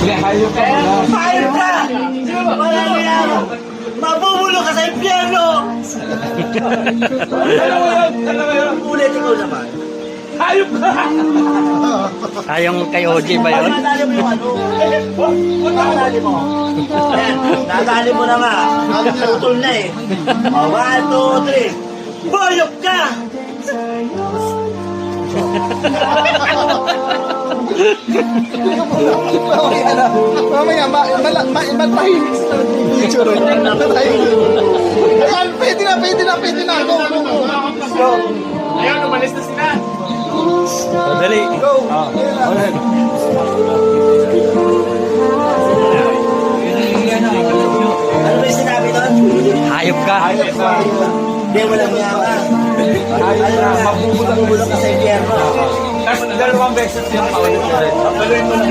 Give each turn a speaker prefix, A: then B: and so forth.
A: Hayop ka pala.
B: Hayop ka! Wala na yan! Mabubulo ka sa impyerno!
A: Dalawa yun.
B: Ulit ikaw naman.
A: Hayop ka!
C: Yung kay OG ba yun?
B: Nadali mo yung ano? Nadali mo. Ayan, nadali mo na nga. Putol na eh. 1, 2, 3. Boyok ka!
D: Mamaya, matahimik sa video rin. Ayan, pwede na. Go.
A: Ayun, umalis na sila.
C: Dali.
D: Go.
B: Ano ba yung sinabi doon?
C: Hayop ka.
B: Hindi, walang yawa. Mabubulo ka sa impyerno.
A: Tapos dalawang beses yung paulit ulit. Tuloy mo lang.